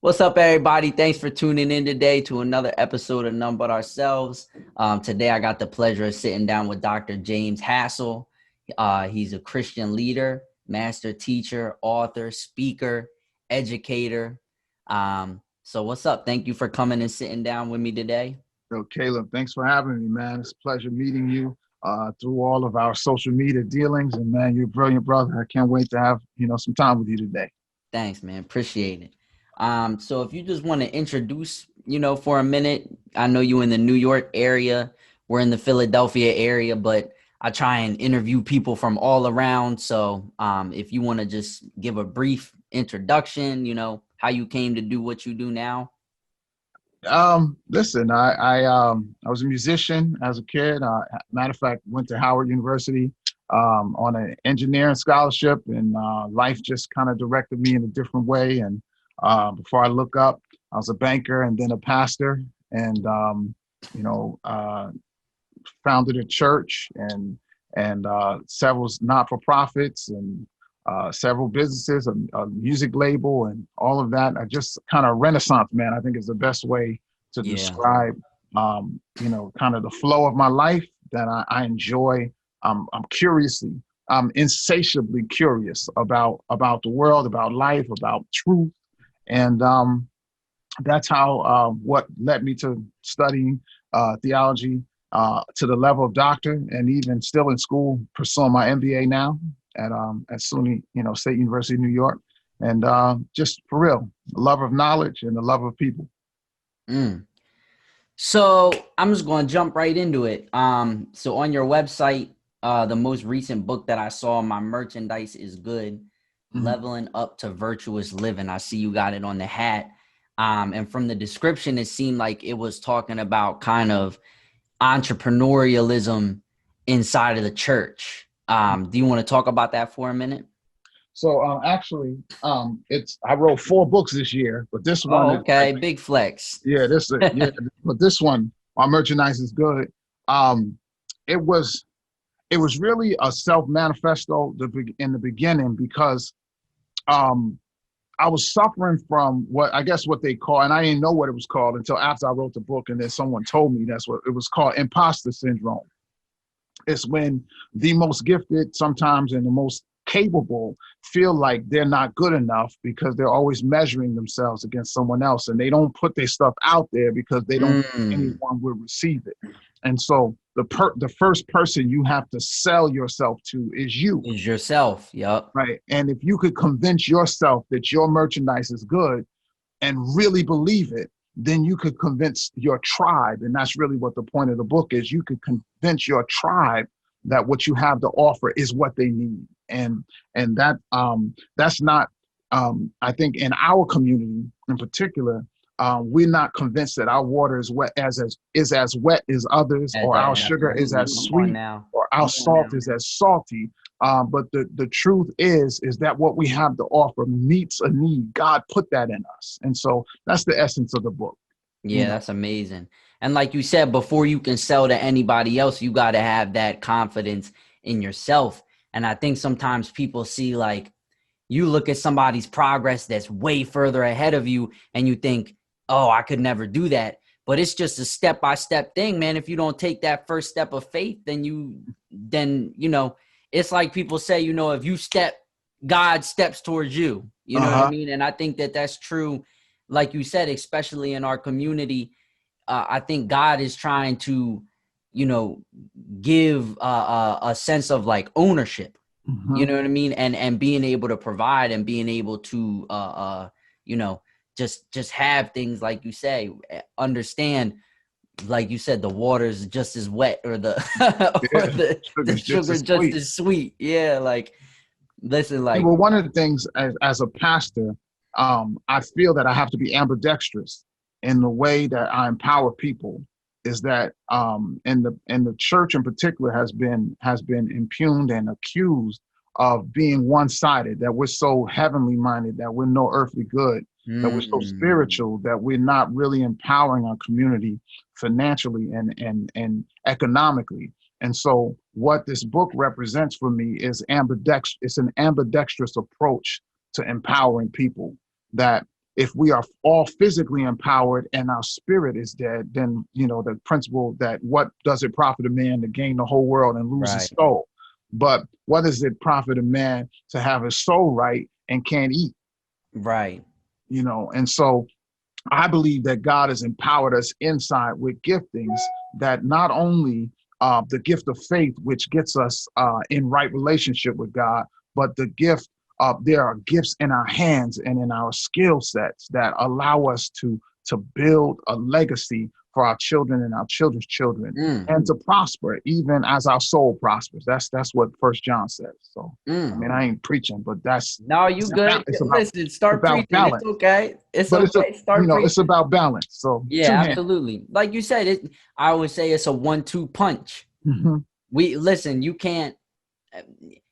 What's up, everybody? Thanks for tuning in today to another episode of None But Ourselves. Today, I got the pleasure of sitting down with Dr. James Hassell. He's a Christian leader, master teacher, author, speaker, educator. So what's up? Thank you for coming and sitting down with me today. So, Caleb, thanks for having me, man. It's a pleasure meeting you through all of our social media dealings. And man, you're a brilliant brother. I can't wait to have, some time with you today. Thanks, man. Appreciate it. So if you just want to introduce, for a minute, I know you in the New York area. We're in the Philadelphia area, but I try and interview people from all around. So if you want to just give a brief introduction, how you came to do what you do now. Listen, I was a musician as a kid. Matter of fact, went to Howard University on an engineering scholarship, and life just kind of directed me in a different way. And before I look up, I was a banker and then a pastor, and founded a church and several not-for-profits and several businesses, a music label, and all of that. I just kind of renaissance, man, I think is the best way to describe, kind of the flow of my life that I enjoy. I'm insatiably curious about the world, about life, about truth. And that's how what led me to studying theology to the level of doctor, and even still in school pursuing my MBA now at SUNY, State University of New York. And just for real, the love of knowledge and the love of people. So I'm just going to jump right into it. So on your website, the most recent book that I saw, My Merchandise is Good, Leveling Up to Virtuous Living. I see you got it on the hat. And from the description, it seemed like it was talking about kind of entrepreneurialism inside of the church. Do you want to talk about that for a minute? So actually, I wrote 4 books this year, but this one is big flex. Yeah, but this one, My Merchandise is Good. It was really a self-manifesto in the beginning, because I was suffering from what they call, and I didn't know what it was called until after I wrote the book, and then someone told me that's what it was called, imposter syndrome. It's when the most gifted sometimes and the most capable feel like they're not good enough because they're always measuring themselves against someone else, and they don't put their stuff out there because they don't think anyone will receive it. And so the first person you have to sell yourself to is you. Is yourself. Yep. Right. And if you could convince yourself that your merchandise is good and really believe it, then you could convince your tribe. And that's really what the point of the book is. You could convince your tribe that what you have to offer is what they need. And that that's not, I think in our community in particular, we're not convinced that our water is as wet as others, or our sugar is as sweet, or our salt is as salty. But the truth is that what we have to offer meets a need. God put that in us. And so that's the essence of the book. Yeah, that's amazing. And like you said, before you can sell to anybody else, you got to have that confidence in yourself. And I think sometimes people see, like, you look at somebody's progress that's way further ahead of you and you think, oh, I could never do that. But it's just a step-by-step thing, man. If you don't take that first step of faith, then it's like people say, if you step, God steps towards you. You know what I mean? And I think that that's true. Like you said, especially in our community, I think God is trying to, give a sense of like ownership. You know what I mean? And being able to provide and being able to, just have things, like you say, understand, like you said, the water is just as wet, or the sugar just as sweet. Yeah, like, listen, like, well, one of the things as a pastor, I feel that I have to be ambidextrous in the way that I empower people. Is that in the church in particular has been impugned and accused of being one-sided, that we're so heavenly minded, that we're no earthly good, that we're so spiritual, that we're not really empowering our community financially and economically. And so what this book represents for me is it's an ambidextrous approach to empowering people, that if we are all physically empowered and our spirit is dead, then, the principle that what does it profit a man to gain the whole world and lose his Right. soul? But what does it profit a man to have his soul right and can't eat? Right. And so I believe that God has empowered us inside with giftings that not only the gift of faith, which gets us in right relationship with God, but the gift of there are gifts in our hands and in our skill sets that allow us to build a legacy for our children and our children's children, Mm. and to prosper even as our soul prospers. That's what First John says. So I Mm. mean, I ain't preaching, but No, you good. it's Listen, start about preaching. It's balance. okay. It's But okay. Start it's preaching. about balance. So two Yeah, hands. absolutely. Like you said, I always say it's a 1-2 punch. Mm-hmm. We listen, you can't,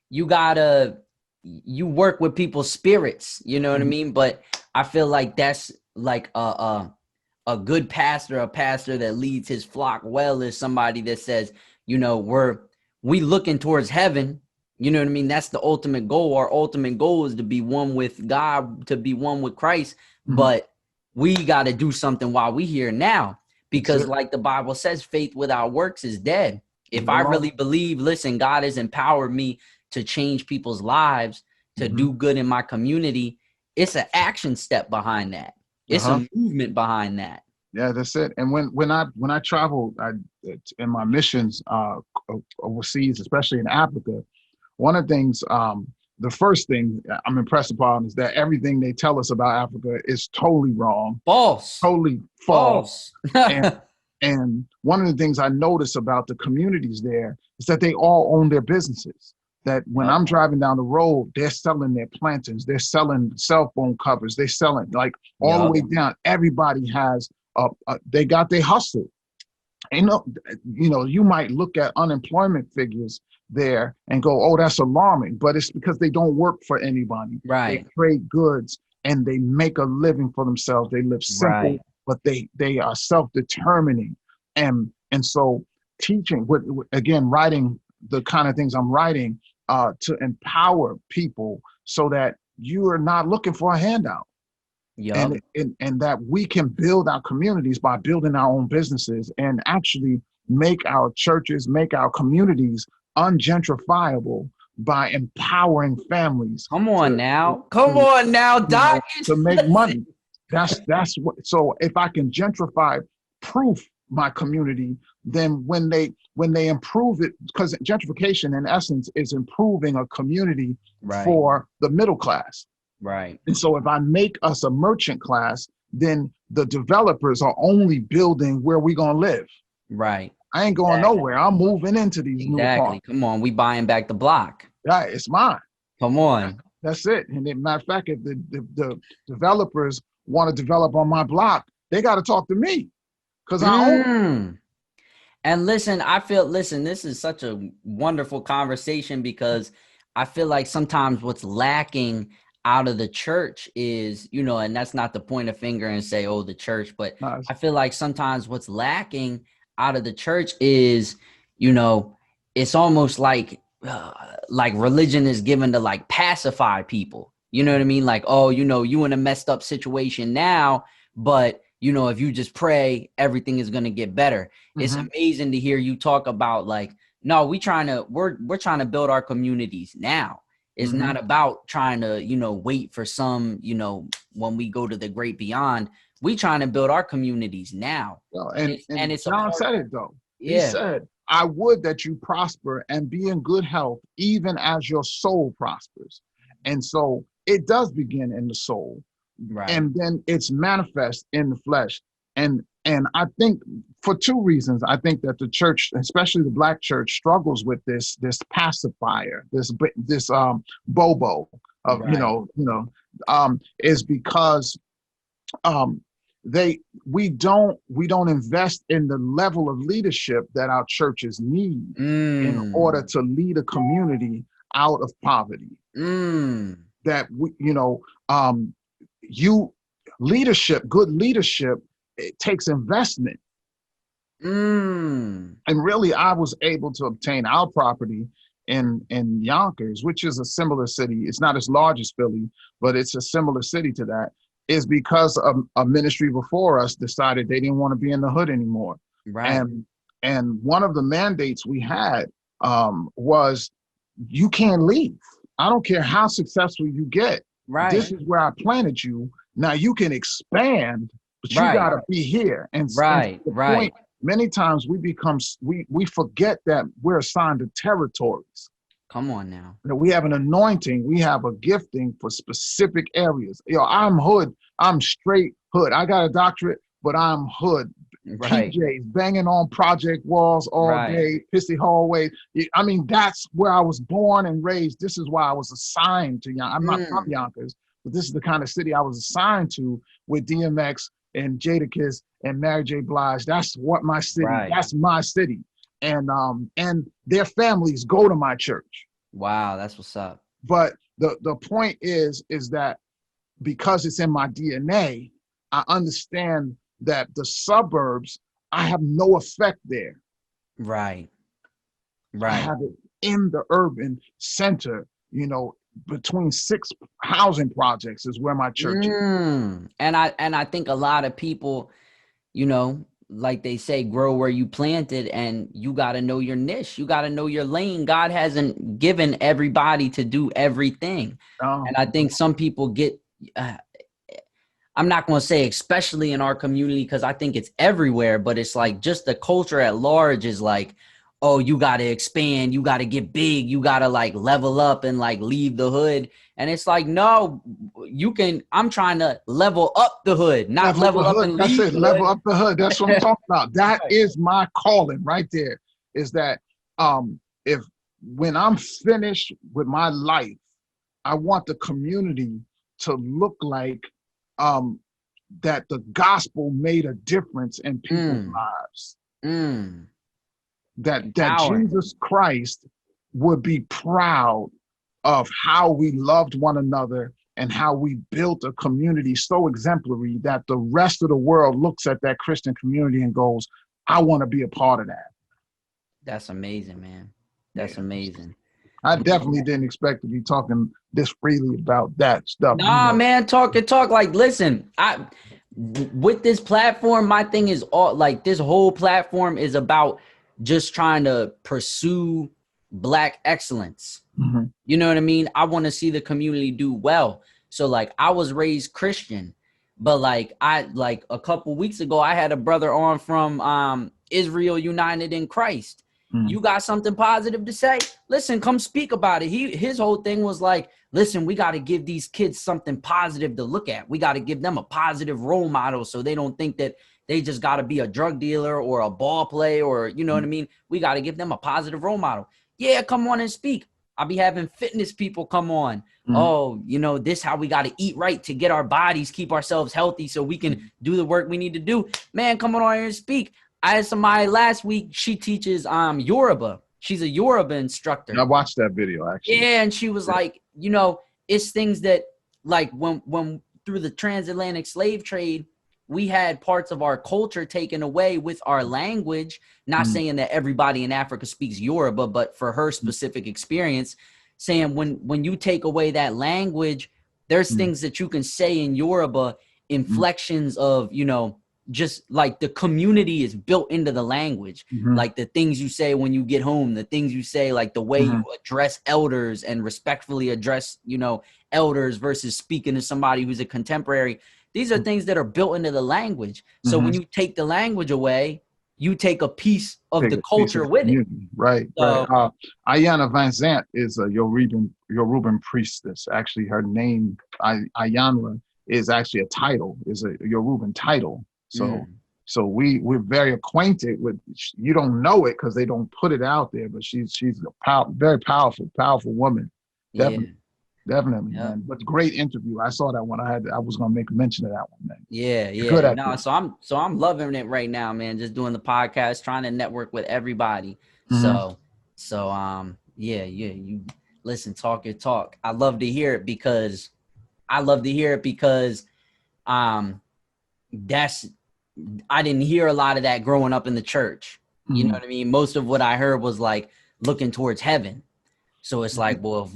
you gotta, you work with people's spirits, you know what I mean? But I feel like that's like a good pastor, a pastor that leads his flock well, is somebody that says, we looking towards heaven. You know what I mean? That's the ultimate goal. Our ultimate goal is to be one with God, to be one with Christ. Mm-hmm. But we got to do something while we here now, because like the Bible says, faith without works is dead. If I really believe, listen, God has empowered me to change people's lives, to do good in my community, it's an action step behind that. It's a movement behind that. Yeah, that's it. And when I travel in my missions overseas, especially in Africa, one of the things, the first thing I'm impressed upon is that everything they tell us about Africa is totally wrong, False. totally false. And one of the things I notice about the communities there is that they all own their businesses. That when I'm driving down the road, they're selling their plantains, they're selling cell phone covers, they're selling like all the way down. Everybody has they got their hustle. And you might look at unemployment figures there and go, oh, that's alarming, but it's because they don't work for anybody. Right. They trade goods and they make a living for themselves. They live simple, but they are self-determining. And so teaching, again, writing the kind of things I'm writing to empower people so that you are not looking for a handout. And that we can build our communities by building our own businesses and actually make our churches, make our communities ungentrifiable by empowering families. Come on now, Doc. To make money. That's what. So if I can gentrify proof my community, then when they improve it, because gentrification in essence is improving a community for the middle class. Right. And so if I make us a merchant class, then the developers are only building where we're going to live. Right. I ain't going nowhere. I'm moving into these new apartments. Come on. We buying back the block. Yeah, it's mine. Come on. That's it. And matter of fact, if the developers want to develop on my block, they got to talk to me because I own. And listen, this is such a wonderful conversation because I feel like sometimes what's lacking out of the church is, and that's not to point a finger and say, oh, the church, but I feel like sometimes what's lacking out of the church is, it's almost like religion is given to like pacify people. You know what I mean? Like, oh, you in a messed up situation now, but if you just pray, everything is going to get better. It's amazing to hear you talk about like, no, we're trying to build our communities now. It's not about trying to, wait for some, when we go to the great beyond. We trying to build our communities now. Well, and it's John said it though. Yeah. He said, I would that you prosper and be in good health, even as your soul prospers. And so it does begin in the soul. Right. And then it's manifest in the flesh. And I think for two reasons, I think that the church, especially the Black church, struggles with this pacifier, this bobo of is because we don't invest in the level of leadership that our churches need in order to lead a community out of poverty. That good leadership, it takes investment. And really, I was able to obtain our property in Yonkers, which is a similar city. It's not as large as Philly, but it's a similar city to that. is because a ministry before us decided they didn't want to be in the hood anymore. Right. And one of the mandates we had was you can't leave. I don't care how successful you get. This Right. is where I planted you. Now you can expand, but you Right. got to be here. And to Right. the Right. point, many times we forget that we're assigned to territories. Come on now. That we have an anointing, we have a gifting for specific areas. I'm hood, I'm straight hood. I got a doctorate, but I'm hood. Right. PJs banging on project walls all Right. day, pissy hallways. I mean, that's where I was born and raised. This is why I was assigned to Yonkers. I'm not from Yonkers, but this is the kind of city I was assigned to with DMX and Jadakiss and Mary J. Blige. That's what my city. Right. That's my city. And their families go to my church. Wow, that's what's up. But the point is that because it's in my DNA, I understand that the suburbs, I have no effect there. Right. I Right. have it in the urban center, between 6 housing projects is where my church is. And I think a lot of people, like they say, grow where you planted, and you got to know your niche. You got to know your lane. God hasn't given everybody to do everything. And I think some people get, I'm not going to say especially in our community, because I think it's everywhere, but it's like just the culture at large is like, oh, you got to expand. You got to get big. You got to like level up and like leave the hood. And it's like, no, I'm trying to level up the hood, not level up and leave. That's it. Level up the hood. That's what I'm talking about. That is my calling right there, is that when I'm finished with my life, I want the community to look like that the gospel made a difference in people's lives. That Jesus Christ would be proud of how we loved one another and how we built a community so exemplary that the rest of the world looks at that Christian community and goes, I want to be a part of that. That's amazing, man. That's amazing. I definitely didn't expect to be talking this freely about that stuff. Nah, man, talk. Like, listen, with this platform, my thing is all like this whole platform is about just trying to pursue Black excellence. Mm-hmm. You know what I mean? I want to see the community do well. So like I was raised Christian, but like a couple weeks ago, I had a brother on from Israel United in Christ. You got something positive to say? Listen, come speak about it. His whole thing was like, listen, we got to give these kids something positive to look at. We got to give them a positive role model so they don't think that they just got to be a drug dealer or a ball player or, you know what I mean? We got to give them a positive role model. Yeah, come on and speak. I'll be having fitness people come on. Oh, this how we got to eat right to get our bodies, keep ourselves healthy so we can do the work we need to do. Man, come on here and speak. I had somebody last week. She teaches Yoruba. She's a Yoruba instructor. I watched that video actually. Yeah, and she was like, it's things that like when through the transatlantic slave trade, we had parts of our culture taken away with our language. Not saying that everybody in Africa speaks Yoruba, but for her specific experience, saying when you take away that language, there's things that you can say in Yoruba, inflections of, just like the community is built into the language, like the things you say when you get home, the things you say, like the way you address elders and respectfully address, elders versus speaking to somebody who's a contemporary. These are things that are built into the language. So when you take the language away, you take a piece of the culture with it. Right, right. Ayanna Van Zant is a Yoruban priestess. Actually, her name, Ayanna, is actually a title, is a Yoruban title. So we're very acquainted with. You don't know it because they don't put it out there, but she's a very powerful woman. Definitely, man. But great interview. I saw that one. I was gonna make a mention of that one, man. Yeah. No, so I'm loving it right now, man. Just doing the podcast, trying to network with everybody. So you listen, talk your talk. I love to hear it because I didn't hear a lot of that growing up in the church. You know what I mean? Most of what I heard was like looking towards heaven. So it's like, well,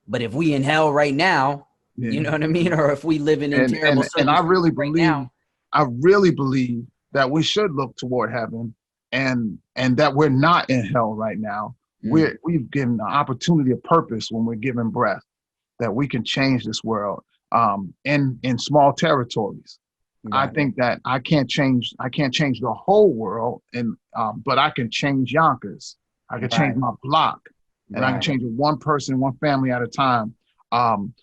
but if we in hell right now, Yeah. You know what I mean? Or if we living in terrible And I really circumstances right believe, now. that we should look toward heaven, and that we're not in hell right now. Mm, We've given an opportunity of purpose when we're given breath, that we can change this world in small territories. I right, think that I can't change the whole world, and but I can change Yonkers. I can change right, my block, and I can right, change it one person, one family at a time,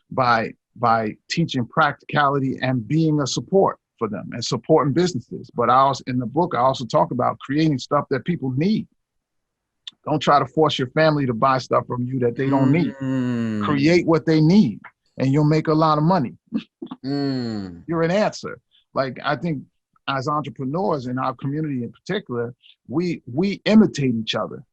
by teaching practicality and being a support for them and supporting businesses. But I also, in the book, I also talk about creating stuff that people need. Don't try to force your family to buy stuff from you that they don't need. mm, Create what they need, and you'll make a lot of money. mm, You're an answer. Like, I think as entrepreneurs in our community in particular, we imitate each other,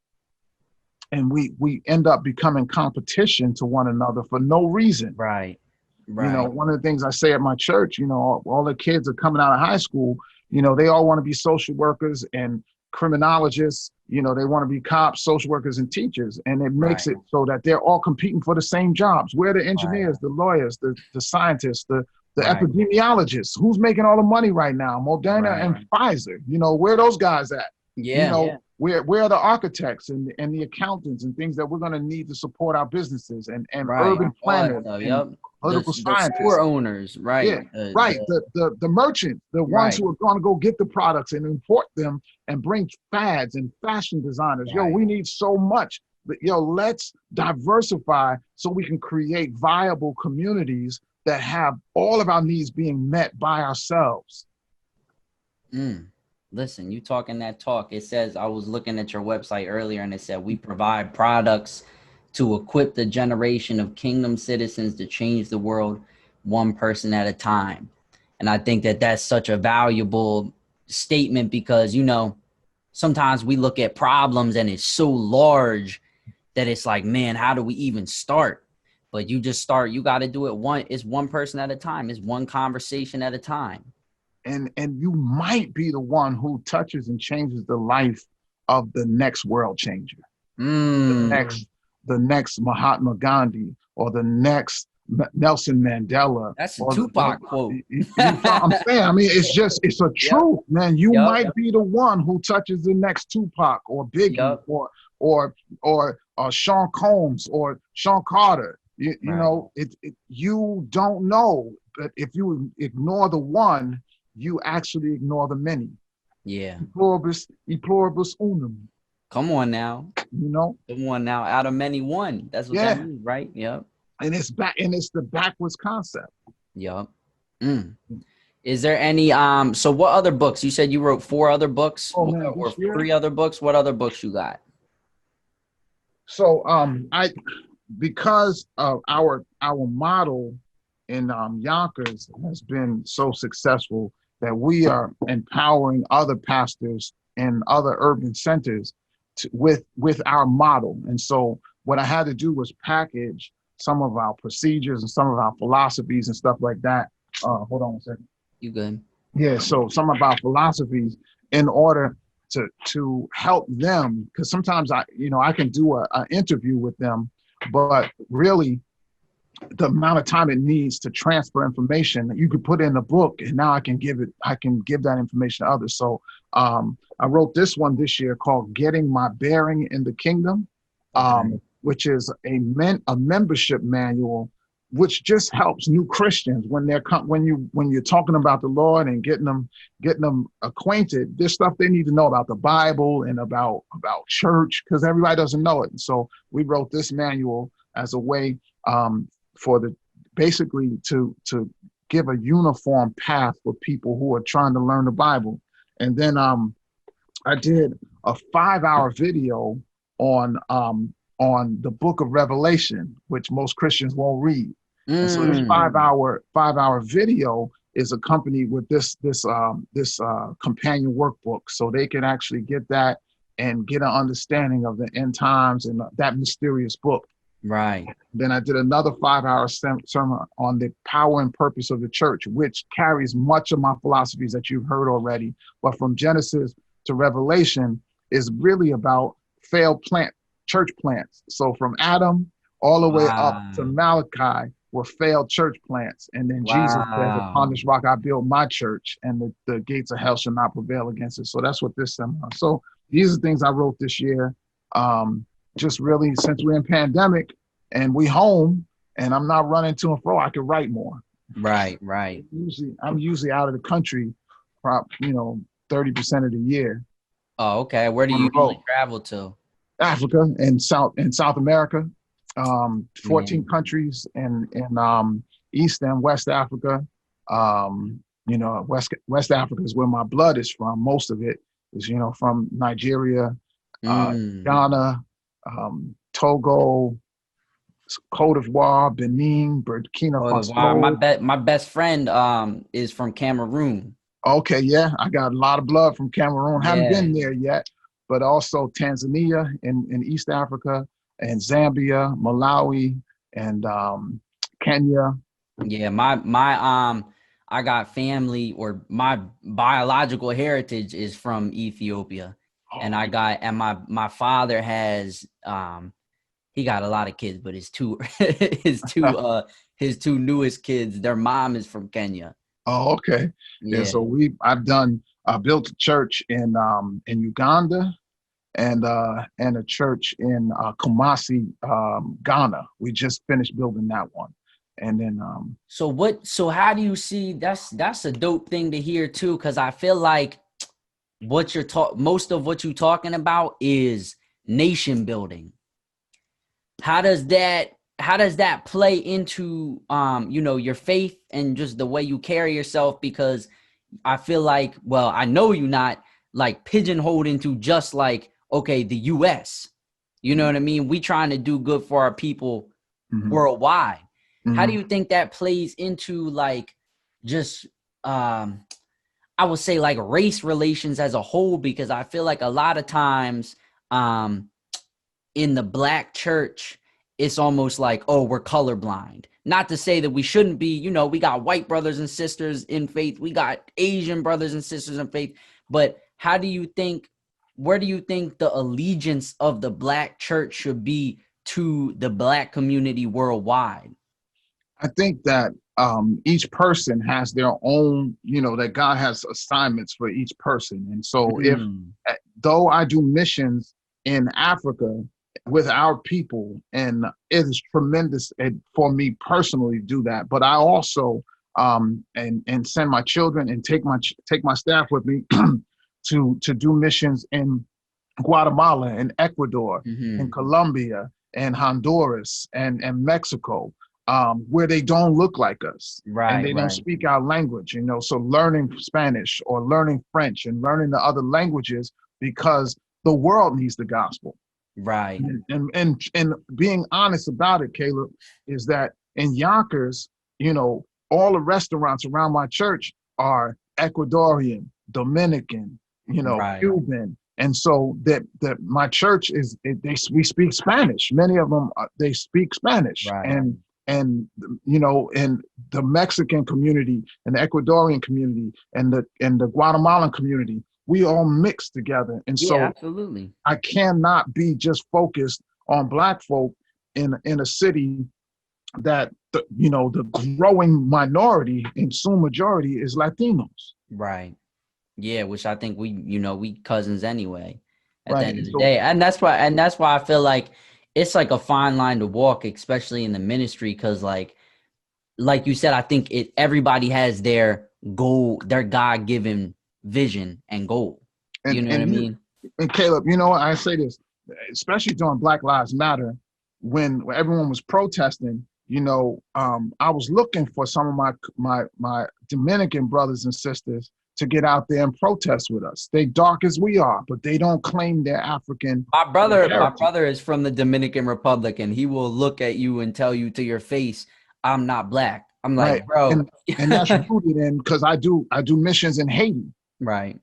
and we end up becoming competition to one another for no reason. right, You know, right, one of the things I say at my church, all the kids are coming out of high school, they all want to be social workers and criminologists, they want to be cops, social workers, and teachers. And it makes right, it so that they're all competing for the same jobs. We're the right, engineers, the lawyers, the scientists, the right, epidemiologists. Who's making all the money right now? Moderna right. and Pfizer. Where are those guys at? Yeah, Where are the architects and the accountants and things that we're going to need to support our businesses, and right. urban All that planners stuff. and Yep. political The scientists? store owners. Yeah, Right. right. The merchants, the ones Right. who are going to go get the products and import them and bring fads and fashion designers. Yo, Right. we need so much. But let's diversify so we can create viable communities that have all of our needs being met by ourselves. Mm. Listen, you talking that talk. It says, I was looking at your website earlier and it said, we provide products to equip the generation of kingdom citizens to change the world one person at a time. And I think that that's such a valuable statement because, sometimes we look at problems and it's so large that it's like, man, how do we even start? But you just start, you got to do it it's one person at a time. It's one conversation at a time. And you might be the one who touches and changes the life of the next world changer, the Mm. next Mahatma Gandhi, or the next Nelson Mandela, That's a or Tupac quote. you know what I'm saying? I mean, it's a Yep. truth, man. You Yep. might be the one who touches the next Tupac or Biggie Yep. or Sean Combs or Sean Carter. Right. You don't know, but if you ignore the one, you actually ignore the many. Yeah. E pluribus unum. Come on now. Come on now. Out of many, one. That's what that Yeah. means, right? Yep. And it's the backwards concept. Yep. Mm. Is there any so what other books? You said you wrote 4 other books Oh man, or this year. 3 other books. What other books you got? So I because of our model in Yonkers has been so successful that we are empowering other pastors in other urban centers with our model. And so what I had to do was package some of our procedures and some of our philosophies and stuff like that. Hold on a second. You good? Yeah, so some of our philosophies in order to help them, because sometimes I can do an interview with them, but really the amount of time it needs to transfer information that you could put in a book, and now I can give that information to others. So I wrote this one this year called "Getting My Bearing in the Kingdom," Okay. which is a membership manual, which just helps new Christians when you're talking about the Lord and getting them acquainted. There's stuff they need to know about the Bible and about church, because everybody doesn't know it. And so we wrote this manual as a way basically to give a uniform path for people who are trying to learn the Bible. And then I did a 5-hour video on the book of Revelation, which most Christians won't read. And so this 5-hour video is accompanied with this companion workbook, so they can actually get that and get an understanding of the end times and that mysterious book. Right. Then I did another 5-hour sermon on the power and purpose of the church, which carries much of my philosophies that you've heard already. But from Genesis to Revelation is really about failed church plants. So from Adam all the way up to Malachi, were failed church plants. And then Jesus says, upon Wow. this rock I build my church, and the gates of hell shall not prevail against it. So that's what this seminar. So these are things I wrote this year. Just really, since we're in pandemic and we home and I'm not running to and fro, I could write more. Right, right. I'm usually out of the country, 30% of the year Oh, okay. Where do on the you road. usually travel to? Africa and South America, 14 Man. countries in East and West Africa. West Africa is where my blood is from. Most of it is, from Nigeria, Mm. Ghana, Togo, Cote d'Ivoire, Benin, Burkina Oh, wow. Faso. My best friend is from Cameroon. Okay, yeah, I got a lot of blood from Cameroon. Haven't Yeah. been there yet, but also Tanzania in East Africa, and Zambia, Malawi, and Kenya. Yeah, I got family, or my biological heritage is from Ethiopia. And Oh, I got, and my father has he got a lot of kids, but his two his two newest kids, their mom is from Kenya. oh, okay. Yeah, Yeah. so I built a church in Uganda, and a church in Kumasi, Ghana. We just finished building that one, and then So how do you see, that's a dope thing to hear too, because I feel like most of what you're talking about is nation building. How does that play into your faith and just the way you carry yourself? Because I feel like, well, I know you're not like pigeonholed into just like, okay, the US. You know what I mean? We trying to do good for our people mhm, worldwide. How do mhm. you think that plays into like just I would say like race relations as a whole? Because I feel like a lot of times um in the black church, it's almost like, oh, we're colorblind. Not to say that we shouldn't be, we got white brothers and sisters in faith, we got Asian brothers and sisters in faith, but where do you think the allegiance of the black church should be to the black community worldwide? I think that each person has their own, that God has assignments for each person. And so Mm, though I do missions in Africa with our people, and it is tremendous for me personally to do that, but I also and send my children and take my staff with me to do missions in Guatemala and Ecuador and mhm. Colombia and Honduras and Mexico, where they don't look like us and Right, they don't right, speak our language, So learning Spanish or learning French and learning the other languages, because the world needs the gospel. right. And being honest about it, Caleb, is that in Yonkers, all the restaurants around my church are Ecuadorian, Dominican, Right. Cuban, and so that my church we speak Spanish. Many of them they speak Spanish, Right. and the Mexican community and the Ecuadorian community and the Guatemalan community, we all mix together, and Yeah, so absolutely. I cannot be just focused on Black folk in a city that the growing minority and soon majority is Latinos. Right. Yeah, which I think we cousins anyway at the Right. end of And the so day. And that's why I feel like it's like a fine line to walk, especially in the ministry, because like you said, I think everybody has their goal, their God-given vision and goal. You and know what I and you mean? and Caleb, what I say this, especially during Black Lives Matter, when everyone was protesting, I was looking for some of my Dominican brothers and sisters to get out there and protest with us. They dark as we are, but they don't claim their African My heritage. brother is from the Dominican Republic, and he will look at you and tell you to your face, "I'm not black." I'm Right. like, bro. And that's rooted in, because I do missions in Haiti. Right.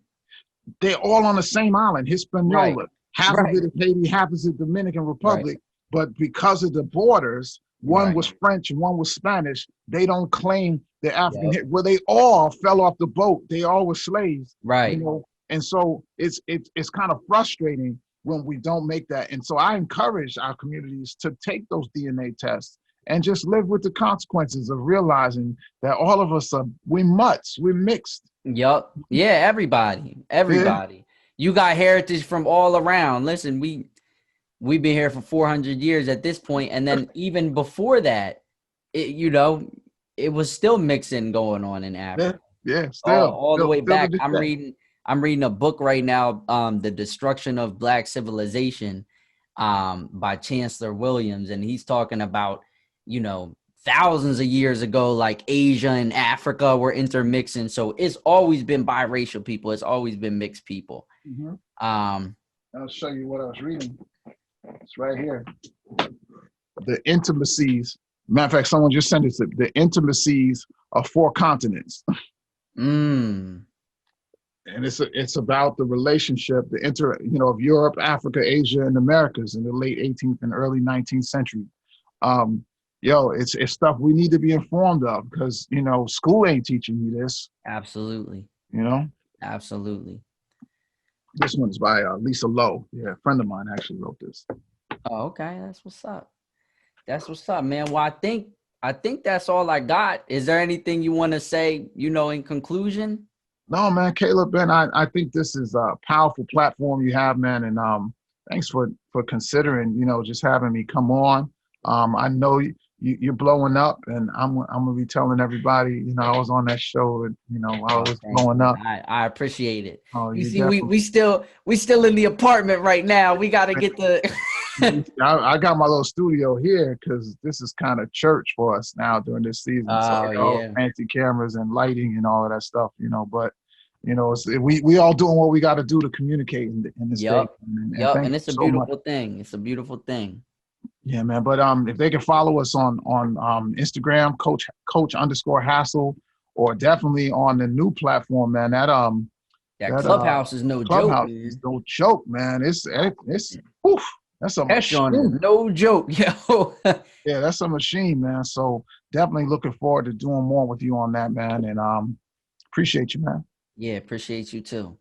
They're all on the same island, Right. Hispaniola. Half of Right. it is Haiti, half is the Dominican Right. Republic. But because of the borders, one Right. was French and one was Spanish, they don't claim the African. Yep. Well, they all fell off the boat. They all were slaves, Right. And so it's kind of frustrating when we don't make that. And so I encourage our communities to take those DNA tests and just live with the consequences of realizing that all of us we mutts, we're mixed. Yup. Yeah, everybody. Yeah, Everybody. You got heritage from all around. Listen, we've been here for 400 years at this point, and then even before that, it was still mixing going on in yeah, Africa. yeah. All the way Still to back. this day. I'm reading a book right now, The Destruction of Black Civilization, by Chancellor Williams, and he's talking about, thousands of years ago, like Asia and Africa were intermixing. So it's always been biracial people. It's always been mixed people. Mm-hmm. Um, I'll show you what I was reading. It's right here. The intimacies. Matter of fact, someone just sent it to the intimacies of 4 continents. mm, And it's about the relationship, of Europe, Africa, Asia, and Americas in the late 18th and early 19th century. It's stuff we need to be informed of because school ain't teaching you this. absolutely. Absolutely. This one's by Lisa Lowe. Yeah, a friend of mine actually wrote this. Oh, okay. That's what's up. That's what's up, man. Well, I think that's all I got. Is there anything you want to say, in conclusion? No, man, Caleb, Ben, I think this is a powerful platform you have, man, and thanks for considering, just having me come on. I know you're blowing up, and I'm gonna be telling everybody, I was on that show, and I was blowing up. I appreciate it. Oh, You you see, definitely. we still in the apartment right now. We got to get the. I got my little studio here because this is kind of church for us now during this season. So Oh, all yeah. fancy cameras and lighting and all of that stuff, but we all doing what we got to do to communicate in this day. Yup. And Yup. thank And you it's a so much. beautiful thing. It's a beautiful thing. Yeah, man. But if they can follow us on Instagram, Coach _ Hassell, or definitely on the new platform, man. That That clubhouse is no joke, Clubhouse is man. no joke, man. It's oof, that's a That joint is machine. no joke, yo. Yeah, that's a machine, man. So definitely looking forward to doing more with you on that, man. And appreciate you, man. Yeah, appreciate you too.